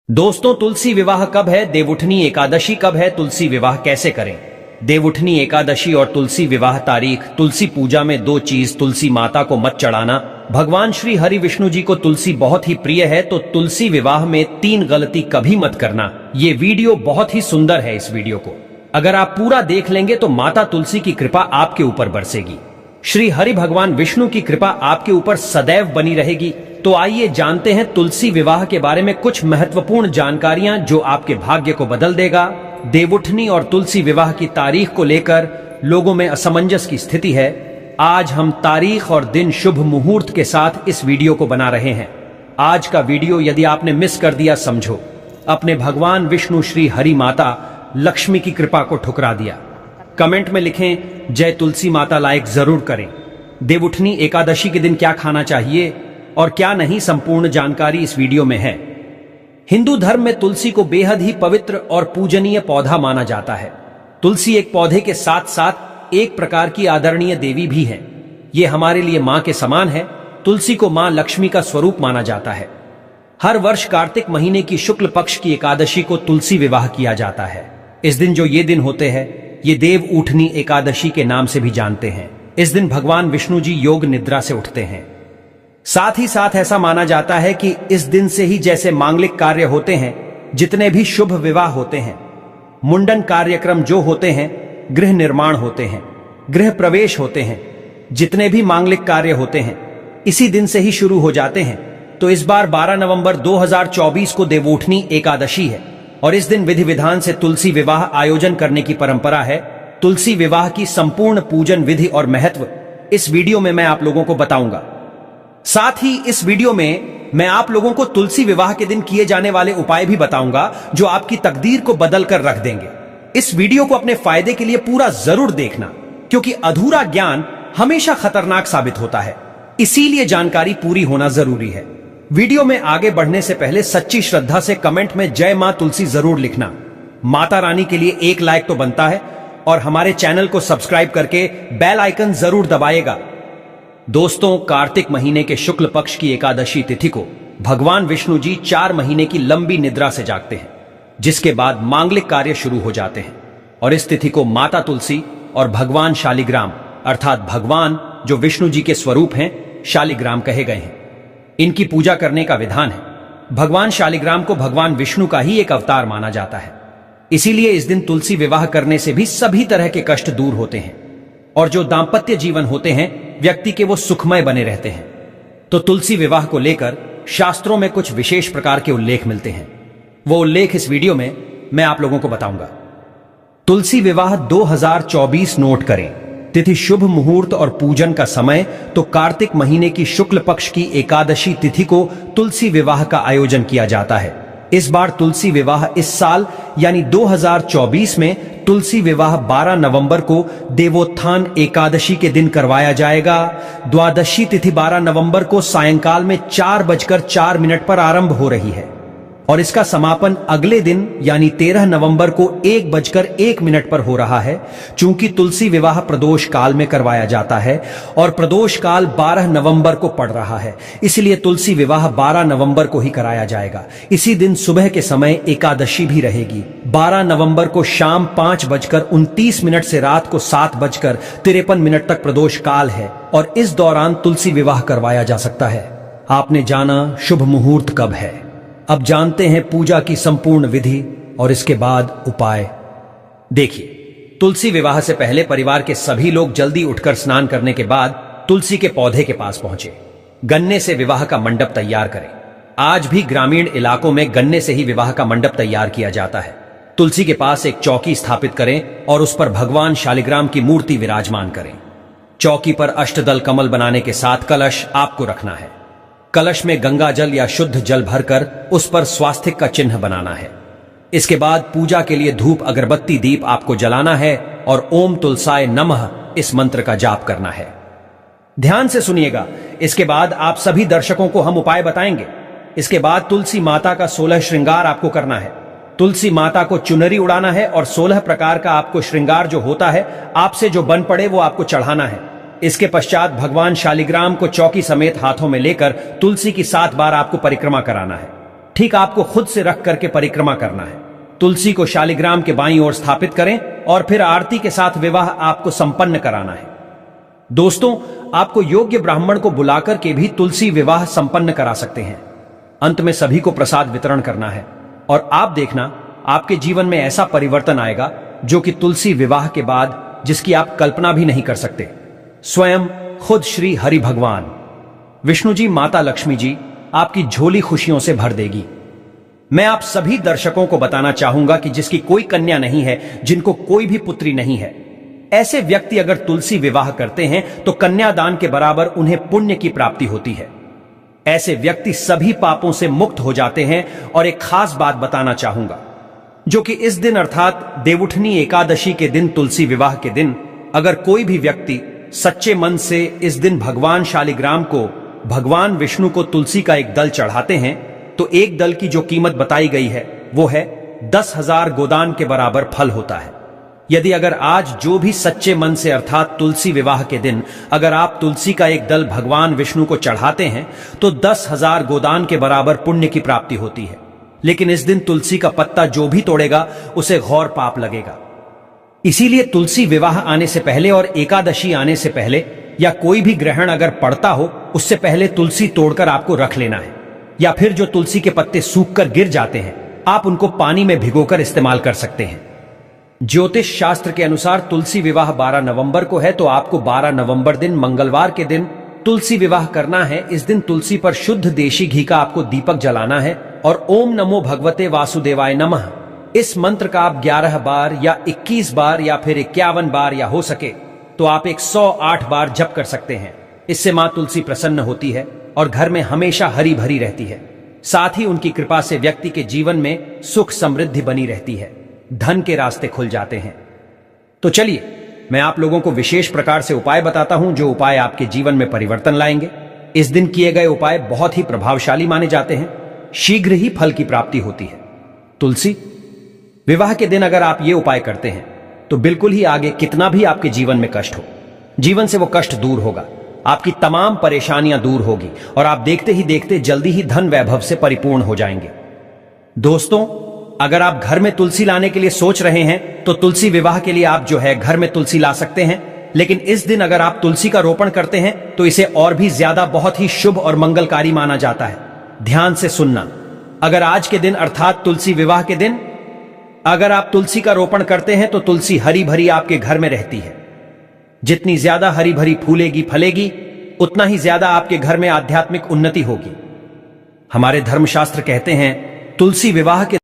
दोस्तों, तुलसी विवाह कब है? देवउठनी एकादशी कब है? तुलसी विवाह कैसे करें? देवउठनी एकादशी और तुलसी विवाह तारीख। तुलसी पूजा में दो चीज, तुलसी माता को मत चढ़ाना। भगवान श्री हरि विष्णु जी को तुलसी बहुत ही प्रिय है, तो तुलसी विवाह में 3 गलती कभी मत करना। ये वीडियो बहुत ही सुंदर है। इस वीडियो को अगर आप पूरा देख लेंगे तो माता तुलसी की कृपा आपके ऊपर बरसेगी। श्री हरि भगवान विष्णु की कृपा आपके ऊपर सदैव बनी रहेगी। तो आइए जानते हैं तुलसी विवाह के बारे में कुछ महत्वपूर्ण जानकारियां जो आपके भाग्य को बदल देगा। देवउठनी और तुलसी विवाह की तारीख को लेकर लोगों में असमंजस की स्थिति है। आज हम तारीख और दिन शुभ मुहूर्त के साथ इस वीडियो को बना रहे हैं। आज का वीडियो यदि आपने मिस कर दिया, समझो अपने भगवान विष्णु श्री हरि माता लक्ष्मी की कृपा को ठुकरा दिया। कमेंट में लिखें जय तुलसी माता लाइक जरूर करें। देवउठनी एकादशी के दिन क्या खाना चाहिए और क्या नहीं, संपूर्ण जानकारी इस वीडियो में है। हिंदू धर्म में तुलसी को बेहद ही पवित्र और पूजनीय पौधा माना जाता है। तुलसी एक पौधे के साथ साथ एक प्रकार की आदरणीय देवी भी है। ये हमारे लिए मां के समान है। तुलसी को मां लक्ष्मी का स्वरूप माना जाता है। हर वर्ष कार्तिक महीने की शुक्ल पक्ष की एकादशी को तुलसी विवाह किया जाता है। इस दिन जो ये दिन होते हैं, ये देवउठनी एकादशी के नाम से भी जानते हैं। इस दिन भगवान विष्णु जी योग निद्रा से उठते हैं। साथ ही साथ ऐसा माना जाता है कि इस दिन से ही जैसे मांगलिक कार्य होते हैं, जितने भी शुभ विवाह होते हैं, मुंडन कार्यक्रम जो होते हैं, गृह निर्माण होते हैं, गृह प्रवेश होते हैं, जितने भी मांगलिक कार्य होते हैं, इसी दिन से ही शुरू हो जाते हैं। तो इस बार 12 नवंबर 2024 को देवउठनी एकादशी है और इस दिन विधि विधान से तुलसी विवाह आयोजन करने की परंपरा है। तुलसी विवाह की संपूर्ण पूजन विधि और महत्व इस वीडियो में मैं आप लोगों को बताऊंगा। साथ ही इस वीडियो में मैं आप लोगों को तुलसी विवाह के दिन किए जाने वाले उपाय भी बताऊंगा जो आपकी तकदीर को बदल कर रख देंगे। इस वीडियो को अपने फायदे के लिए पूरा जरूर देखना, क्योंकि अधूरा ज्ञान हमेशा खतरनाक साबित होता है। इसीलिए जानकारी पूरी होना जरूरी है। वीडियो में आगे बढ़ने से पहले सच्ची श्रद्धा से कमेंट में जय मां तुलसी जरूर लिखना। माता रानी के लिए एक लाइक तो बनता है और हमारे चैनल को सब्सक्राइब करके बेल आइकन जरूर दबाएगा। दोस्तों, कार्तिक महीने के शुक्ल पक्ष की एकादशी तिथि को भगवान विष्णु जी 4 महीने की लंबी निद्रा से जागते हैं, जिसके बाद मांगलिक कार्य शुरू हो जाते हैं। और इस तिथि को माता तुलसी और भगवान शालिग्राम अर्थात भगवान जो विष्णु जी के स्वरूप हैं, शालिग्राम कहे गए हैं, इनकी पूजा करने का विधान है। भगवान शालिग्राम को भगवान विष्णु का ही एक अवतार माना जाता है। इसीलिए इस दिन तुलसी विवाह करने से भी सभी तरह के कष्ट दूर होते हैं और जो दांपत्य जीवन होते हैं व्यक्ति के, वो सुखमय बने रहते हैं। तो तुलसी विवाह को लेकर शास्त्रों में कुछ विशेष प्रकार के उल्लेख मिलते हैं। वो उल्लेख इस वीडियो में मैं आप लोगों को बताऊंगा। तुलसी विवाह 2024 नोट करें। तिथि शुभ मुहूर्त और पूजन का समय तो कार्तिक महीने की शुक्ल पक्ष की एकादशी तिथि को तुलसी विवाह का आयोजन किया जाता है। इस बार तुलसी विवाह इस साल यानी 2024 में तुलसी विवाह 12 नवंबर को देवोत्थान एकादशी के दिन करवाया जाएगा। द्वादशी तिथि 12 नवंबर को सायंकाल में 4:04 पर आरंभ हो रही है और इसका समापन अगले दिन यानी 13 नवंबर को 1:01 पर हो रहा है। चूंकि तुलसी विवाह प्रदोष काल में करवाया जाता है और प्रदोष काल 12 नवंबर को पड़ रहा है, इसलिए तुलसी विवाह 12 नवंबर को ही कराया जाएगा। इसी दिन सुबह के समय एकादशी भी रहेगी। 12 नवंबर को शाम 5:29 से रात को 7:53 तक प्रदोष काल है और इस दौरान तुलसी विवाह करवाया जा सकता है। आपने जाना शुभ मुहूर्त कब है। अब जानते हैं पूजा की संपूर्ण विधि और इसके बाद उपाय। देखिए, तुलसी विवाह से पहले परिवार के सभी लोग जल्दी उठकर स्नान करने के बाद तुलसी के पौधे के पास पहुंचे। गन्ने से विवाह का मंडप तैयार करें। आज भी ग्रामीण इलाकों में गन्ने से ही विवाह का मंडप तैयार किया जाता है। तुलसी के पास एक चौकी स्थापित करें और उस पर भगवान शालिग्राम की मूर्ति विराजमान करें। चौकी पर अष्टदल कमल बनाने के साथ कलश आपको रखना है। कलश में गंगा जल या शुद्ध जल भरकर उस पर स्वास्तिक का चिन्ह बनाना है। इसके बाद पूजा के लिए धूप अगरबत्ती दीप आपको जलाना है और ओम तुलसाय नमः इस मंत्र का जाप करना है। ध्यान से सुनिएगा। इसके बाद आप सभी दर्शकों को हम उपाय बताएंगे। इसके बाद तुलसी माता का 16 श्रृंगार आपको करना है। तुलसी माता को चुनरी उड़ाना है और 16 प्रकार का आपको श्रृंगार जो होता है आपसे जो बन पड़े वो आपको चढ़ाना है। इसके पश्चात भगवान शालिग्राम को चौकी समेत हाथों में लेकर तुलसी की 7 बार आपको परिक्रमा कराना है। ठीक आपको खुद से रख करके परिक्रमा करना है। तुलसी को शालिग्राम के बाईं ओर स्थापित करें और फिर आरती के साथ विवाह आपको संपन्न कराना है। दोस्तों, आपको योग्य ब्राह्मण को बुलाकर के भी तुलसी विवाह संपन्न करा सकते हैं। अंत में सभी को प्रसाद वितरण करना है और आप देखना आपके जीवन में ऐसा परिवर्तन आएगा जो कि तुलसी विवाह के बाद जिसकी आप कल्पना भी नहीं कर सकते। स्वयं खुद श्री हरि भगवान विष्णु जी, माता लक्ष्मी जी आपकी झोली खुशियों से भर देगी। मैं आप सभी दर्शकों को बताना चाहूंगा कि जिसकी कोई कन्या नहीं है, जिनको कोई भी पुत्री नहीं है, ऐसे व्यक्ति अगर तुलसी विवाह करते हैं तो कन्यादान के बराबर उन्हें पुण्य की प्राप्ति होती है। ऐसे व्यक्ति सभी पापों से मुक्त हो जाते हैं। और एक खास बात बताना चाहूंगा, जो कि इस दिन अर्थात देवउठनी एकादशी के दिन, तुलसी विवाह के दिन, अगर कोई भी व्यक्ति सच्चे मन से इस दिन भगवान शालिग्राम को, भगवान विष्णु को तुलसी का एक दल चढ़ाते हैं तो एक दल की जो कीमत बताई गई है वो है 10,000 गोदान के बराबर फल होता है। यदि अगर आज जो भी सच्चे मन से अर्थात तुलसी विवाह के दिन अगर आप तुलसी का एक दल भगवान विष्णु को चढ़ाते हैं तो 10,000 गोदान के बराबर पुण्य की प्राप्ति होती है। लेकिन इस दिन तुलसी का पत्ता जो भी तोड़ेगा उसे घोर पाप लगेगा। इसीलिए तुलसी विवाह आने से पहले और एकादशी आने से पहले या कोई भी ग्रहण अगर पड़ता हो उससे पहले तुलसी तोड़कर आपको रख लेना है। या फिर जो तुलसी के पत्ते सूखकर गिर जाते हैं आप उनको पानी में भिगोकर इस्तेमाल कर सकते हैं। ज्योतिष शास्त्र के अनुसार तुलसी विवाह 12 नवंबर को है, तो आपको 12 नवंबर दिन मंगलवार के दिन तुलसी विवाह करना है। इस दिन तुलसी पर शुद्ध देशी घी का आपको दीपक जलाना है और ओम नमो भगवते वासुदेवाय नमः इस मंत्र का आप 11 बार या 21 बार या फिर 51 बार या हो सके तो आप 108 बार जप कर सकते हैं। इससे मां तुलसी प्रसन्न होती है और घर में हमेशा हरी भरी रहती है। साथ ही उनकी कृपा से व्यक्ति के जीवन में सुख समृद्धि बनी रहती है, धन के रास्ते खुल जाते हैं। तो चलिए मैं आप लोगों को विशेष प्रकार से उपाय बताता हूं जो उपाय आपके जीवन में परिवर्तन लाएंगे। इस दिन किए गए उपाय बहुत ही प्रभावशाली माने जाते हैं, शीघ्र ही फल की प्राप्ति होती है। तुलसी विवाह के दिन अगर आप ये उपाय करते हैं तो बिल्कुल ही आगे कितना भी आपके जीवन में कष्ट हो, जीवन से वो कष्ट दूर होगा, आपकी तमाम परेशानियां दूर होगी और आप देखते ही देखते जल्दी ही धन वैभव से परिपूर्ण हो जाएंगे। दोस्तों, अगर आप घर में तुलसी लाने के लिए सोच रहे हैं तो तुलसी विवाह के लिए आप जो है घर में तुलसी ला सकते हैं। लेकिन इस दिन अगर आप तुलसी का रोपण करते हैं तो इसे और भी ज्यादा बहुत ही शुभ और मंगलकारी माना जाता है। ध्यान से सुनना, अगर आज के दिन अर्थात तुलसी विवाह के दिन अगर आप तुलसी का रोपण करते हैं तो तुलसी हरी भरी आपके घर में रहती है। जितनी ज्यादा हरी भरी फूलेगी फलेगी उतना ही ज्यादा आपके घर में आध्यात्मिक उन्नति होगी। हमारे धर्मशास्त्र कहते हैं तुलसी विवाह के